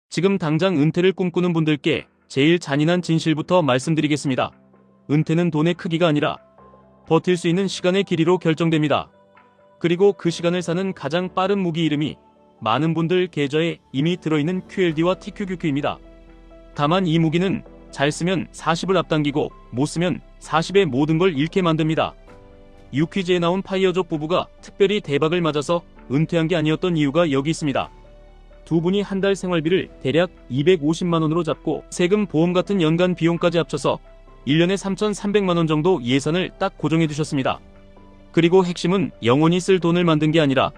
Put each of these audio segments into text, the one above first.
지금 당장 은퇴를 꿈꾸는 분들께 제일 잔인한 진실부터 말씀드리겠습니다. 은퇴는 돈의 크기가 아니라 버틸 수 있는 시간의 길이로 결정됩니다. 그리고 그 시간을 사는 가장 빠른 무기 이름이 많은 분들 계좌에 이미 들어있는 QLD와 TQQQ입니다. 다만 이 무기는 잘 쓰면 40을 앞당기고 못 쓰면 40의 모든 걸 잃게 만듭니다. 유퀴즈에 나온 파이어족 부부가 특별히 대박을 맞아서 은퇴한 게 아니었던 이유가 여기 있습니다. 두 분이 한 달 생활비를 대략 250만원으로 잡고 세금 보험 같은 연간 비용까지 합쳐서 1년에 3,300만원 정도 예산을 딱 고정해 두셨습니다. 그리고 핵심은 영원히 쓸 돈을 만든 게 아니라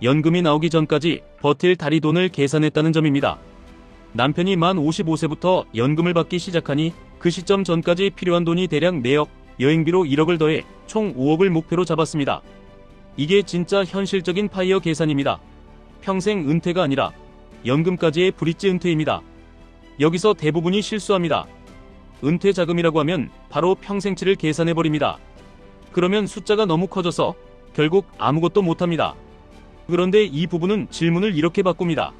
연금이 나오기 전까지 버틸 다리 돈을 계산했다는 점입니다. 남편이 만 55세부터 연금을 받기 시작하니 그 시점 전까지 필요한 돈이 대략 4억, 여행비로 1억을 더해 총 5억을 목표로 잡았습니다. 이게 진짜 현실적인 파이어 계산입니다. 평생 은퇴가 아니라 연금까지의 브릿지 은퇴입니다. 여기서 대부분이 실수합니다. 은퇴 자금이라고 하면 바로 평생치를 계산해버립니다. 그러면 숫자가 너무 커져서 결국 아무것도 못합니다. 그런데 이 부분은 질문을 이렇게 바꿉니다.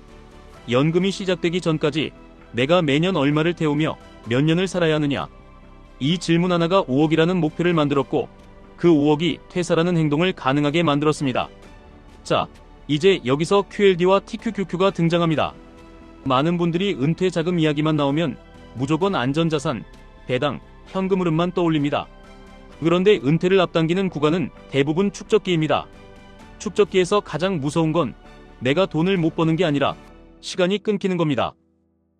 연금이 시작되기 전까지 내가 매년 얼마를 태우며 몇 년을 살아야 하느냐? 이 질문 하나가 5억이라는 목표를 만들었고 그 5억이 퇴사라는 행동을 가능하게 만들었습니다. 자, 이제 여기서 QLD와 TQQQ가 등장합니다. 많은 분들이 은퇴 자금 이야기만 나오면 무조건 안전자산, 배당, 현금 흐름만 떠올립니다. 그런데 은퇴를 앞당기는 구간은 대부분 축적기입니다. 축적기에서 가장 무서운 건 내가 돈을 못 버는 게 아니라 시간이 끊기는 겁니다.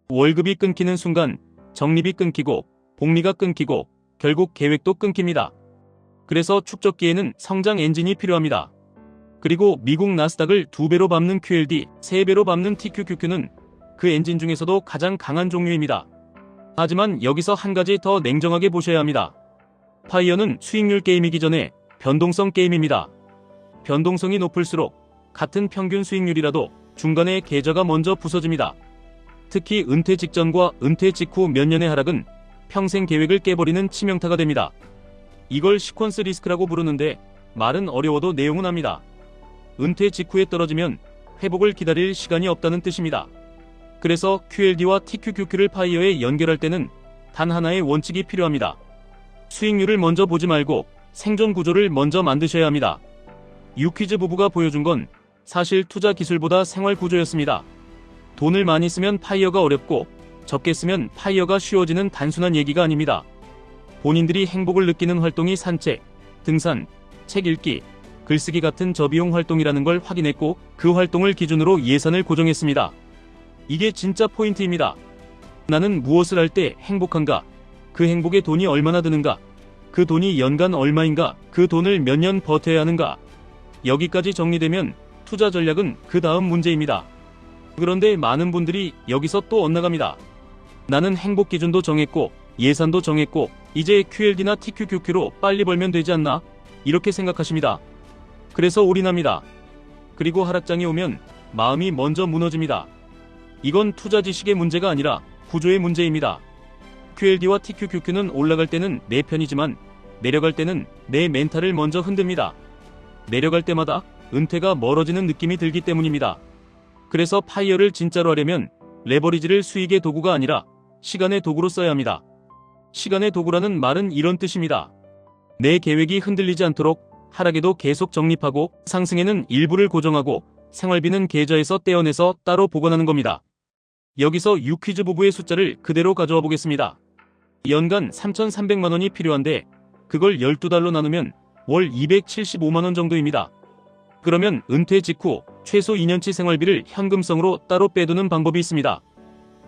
월급이 끊기는 순간 적립이 끊기고 복리가 끊기고 결국 계획도 끊깁니다. 그래서 축적기에는 성장 엔진이 필요합니다. 그리고 미국 나스닥을 2배로 밟는 QLD, 3배로 밟는 TQQQ는 그 엔진 중에서도 가장 강한 종류입니다. 하지만 여기서 한 가지 더 냉정하게 보셔야 합니다. 파이어는 수익률 게임이기 전에 변동성 게임입니다. 변동성이 높을수록 같은 평균 수익률이라도 중간에 계좌가 먼저 부서집니다. 특히 은퇴 직전과 은퇴 직후 몇 년의 하락은 평생 계획을 깨버리는 치명타가 됩니다. 이걸 시퀀스 리스크라고 부르는데 말은 어려워도 내용은 합니다. 은퇴 직후에 떨어지면 회복을 기다릴 시간이 없다는 뜻입니다. 그래서 QLD와 TQQQ를 파이어에 연결할 때는 단 하나의 원칙이 필요합니다. 수익률을 먼저 보지 말고 생존 구조를 먼저 만드셔야 합니다. 유퀴즈 부부가 보여준 건 사실 투자 기술보다 생활 구조였습니다. 돈을 많이 쓰면 파이어가 어렵고 적게 쓰면 파이어가 쉬워지는 단순한 얘기가 아닙니다. 본인들이 행복을 느끼는 활동이 산책, 등산, 책 읽기, 글쓰기 같은 저비용 활동이라는 걸 확인했고 그 활동을 기준으로 예산을 고정했습니다. 이게 진짜 포인트입니다. 나는 무엇을 할 때 행복한가? 그 행복에 돈이 얼마나 드는가? 그 돈이 연간 얼마인가? 그 돈을 몇 년 버텨야 하는가? 여기까지 정리되면 투자 전략은 그 다음 문제입니다. 그런데 많은 분들이 여기서 또 엇나갑니다. 나는 행복 기준도 정했고 예산도 정했고 이제 QLD나 TQQQ로 빨리 벌면 되지 않나? 이렇게 생각하십니다. 그래서 올인합니다. 그리고 하락장이 오면 마음이 먼저 무너집니다. 이건 투자 지식의 문제가 아니라 구조의 문제입니다. QLD와 TQQQ는 올라갈 때는 내 편이지만 내려갈 때는 내 멘탈을 먼저 흔듭니다. 내려갈 때마다 은퇴가 멀어지는 느낌이 들기 때문입니다. 그래서 파이어를 진짜로 하려면 레버리지를 수익의 도구가 아니라 시간의 도구로 써야 합니다. 시간의 도구라는 말은 이런 뜻입니다. 내 계획이 흔들리지 않도록 하락에도 계속 적립하고 상승에는 일부를 고정하고 생활비는 계좌에서 떼어내서 따로 보관하는 겁니다. 여기서 유퀴즈 부부의 숫자를 그대로 가져와 보겠습니다. 연간 3,300만원이 필요한데 그걸 12달로 나누면 월 275만원 정도입니다. 그러면 은퇴 직후 최소 2년치 생활비를 현금성으로 따로 빼두는 방법이 있습니다.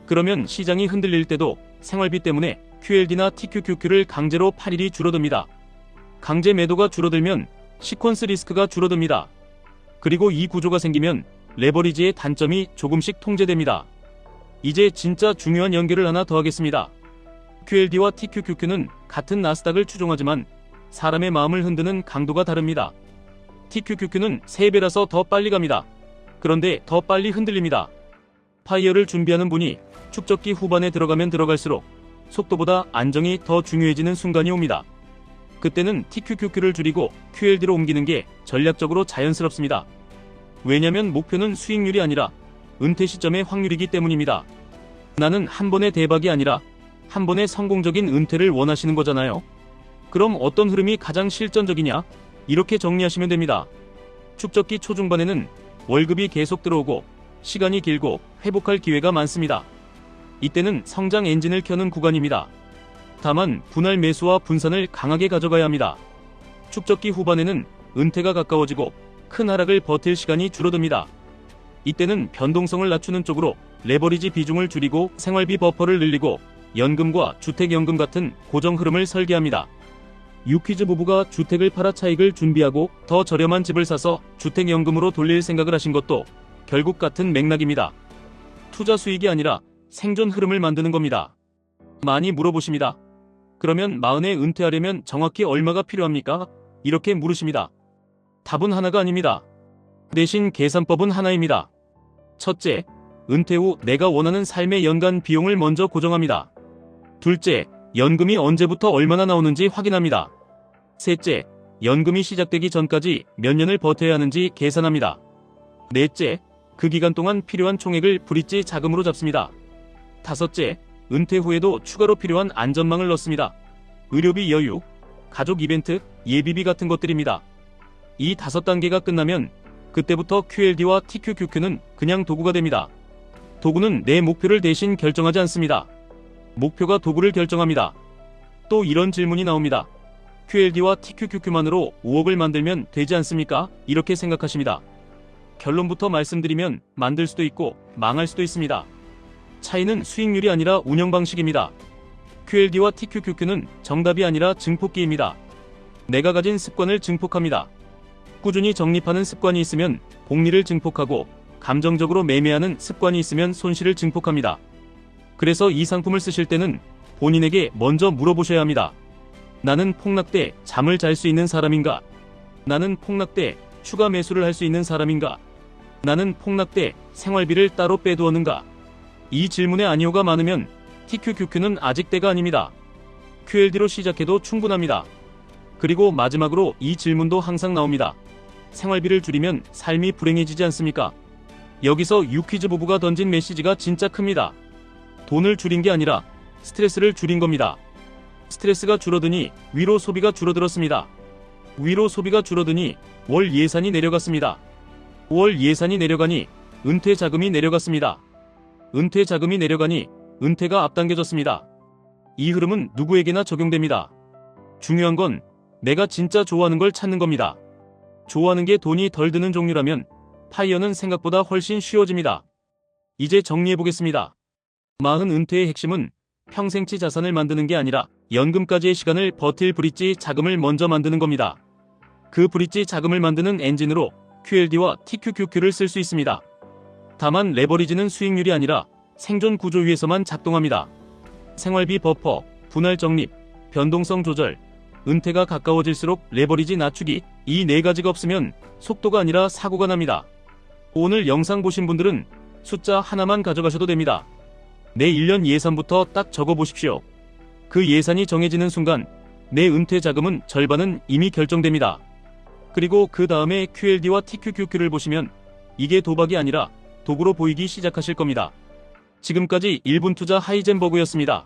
그러면 시장이 흔들릴 때도 생활비 때문에 QLD나 TQQQ를 강제로 팔 일이 줄어듭니다. 강제 매도가 줄어들면 시퀀스 리스크가 줄어듭니다. 그리고 이 구조가 생기면 레버리지의 단점이 조금씩 통제됩니다. 이제 진짜 중요한 연결을 하나 더 하겠습니다. QLD와 TQQQ는 같은 나스닥을 추종하지만 사람의 마음을 흔드는 강도가 다릅니다. TQQQ는 3배라서 더 빨리 갑니다. 그런데 더 빨리 흔들립니다. 파이어를 준비하는 분이 축적기 후반에 들어가면 들어갈수록 속도보다 안정이 더 중요해지는 순간이 옵니다. 그때는 TQQQ를 줄이고 QLD로 옮기는 게 전략적으로 자연스럽습니다. 왜냐면 목표는 수익률이 아니라 은퇴 시점의 확률이기 때문입니다. 나는 한 번의 대박이 아니라 한 번의 성공적인 은퇴를 원하시는 거잖아요. 그럼 어떤 흐름이 가장 실전적이냐? 이렇게 정리하시면 됩니다. 축적기 초중반에는 월급이 계속 들어오고 시간이 길고 회복할 기회가 많습니다. 이때는 성장 엔진을 켜는 구간입니다. 다만 분할 매수와 분산을 강하게 가져가야 합니다. 축적기 후반에는 은퇴가 가까워지고 큰 하락을 버틸 시간이 줄어듭니다. 이때는 변동성을 낮추는 쪽으로 레버리지 비중을 줄이고 생활비 버퍼를 늘리고 연금과 주택연금 같은 고정 흐름을 설계합니다. 유퀴즈 부부가 주택을 팔아 차익을 준비하고 더 저렴한 집을 사서 주택연금으로 돌릴 생각을 하신 것도 결국 같은 맥락입니다. 투자 수익이 아니라 생존 흐름을 만드는 겁니다. 많이 물어보십니다. 그러면 40에 은퇴하려면 정확히 얼마가 필요합니까? 이렇게 물으십니다. 답은 하나가 아닙니다. 대신 계산법은 하나입니다. 첫째, 은퇴 후 내가 원하는 삶의 연간 비용을 먼저 고정합니다. 둘째, 연금이 언제부터 얼마나 나오는지 확인합니다. 셋째, 연금이 시작되기 전까지 몇 년을 버텨야 하는지 계산합니다. 넷째, 그 기간 동안 필요한 총액을 브릿지 자금으로 잡습니다. 다섯째, 은퇴 후에도 추가로 필요한 안전망을 넣습니다. 의료비 여유, 가족 이벤트, 예비비 같은 것들입니다. 이 5단계가 끝나면 그때부터 QLD와 TQQQ는 그냥 도구가 됩니다. 도구는 내 목표를 대신 결정하지 않습니다. 목표가 도구를 결정합니다. 또 이런 질문이 나옵니다. QLD와 TQQQ만으로 5억을 만들면 되지 않습니까? 이렇게 생각하십니다. 결론부터 말씀드리면 만들 수도 있고 망할 수도 있습니다. 차이는 수익률이 아니라 운영 방식입니다. QLD와 TQQQ는 정답이 아니라 증폭기입니다. 내가 가진 습관을 증폭합니다. 꾸준히 적립하는 습관이 있으면 복리를 증폭하고 감정적으로 매매하는 습관이 있으면 손실을 증폭합니다. 그래서 이 상품을 쓰실 때는 본인에게 먼저 물어보셔야 합니다. 나는 폭락 때 잠을 잘 수 있는 사람인가? 나는 폭락 때 추가 매수를 할 수 있는 사람인가? 나는 폭락 때 생활비를 따로 빼두었는가? 이 질문에 아니오가 많으면 TQQQ는 아직 때가 아닙니다. QLD로 시작해도 충분합니다. 그리고 마지막으로 이 질문도 항상 나옵니다. 생활비를 줄이면 삶이 불행해지지 않습니까? 여기서 유퀴즈 부부가 던진 메시지가 진짜 큽니다. 돈을 줄인 게 아니라 스트레스를 줄인 겁니다. 스트레스가 줄어드니 위로 소비가 줄어들었습니다. 위로 소비가 줄어드니 월 예산이 내려갔습니다. 월 예산이 내려가니 은퇴 자금이 내려갔습니다. 은퇴 자금이 내려가니 은퇴가 앞당겨졌습니다. 이 흐름은 누구에게나 적용됩니다. 중요한 건 내가 진짜 좋아하는 걸 찾는 겁니다. 좋아하는 게 돈이 덜 드는 종류라면 파이어는 생각보다 훨씬 쉬워집니다. 이제 정리해보겠습니다. 40 은퇴의 핵심은 평생치 자산을 만드는 게 아니라 연금까지의 시간을 버틸 브릿지 자금을 먼저 만드는 겁니다. 그 브릿지 자금을 만드는 엔진으로 QLD와 TQQQ를 쓸 수 있습니다. 다만 레버리지는 수익률이 아니라 생존 구조 위에서만 작동합니다. 생활비 버퍼, 분할 적립, 변동성 조절, 은퇴가 가까워질수록 레버리지 낮추기, 이 4가지가 없으면 속도가 아니라 사고가 납니다. 오늘 영상 보신 분들은 숫자 하나만 가져가셔도 됩니다. 내 1년 예산부터 딱 적어보십시오. 그 예산이 정해지는 순간 내 은퇴 자금은 절반은 이미 결정됩니다. 그리고 그 다음에 QLD와 TQQQ를 보시면 이게 도박이 아니라 도구로 보이기 시작하실 겁니다. 지금까지 1분 투자 하이젠버그였습니다.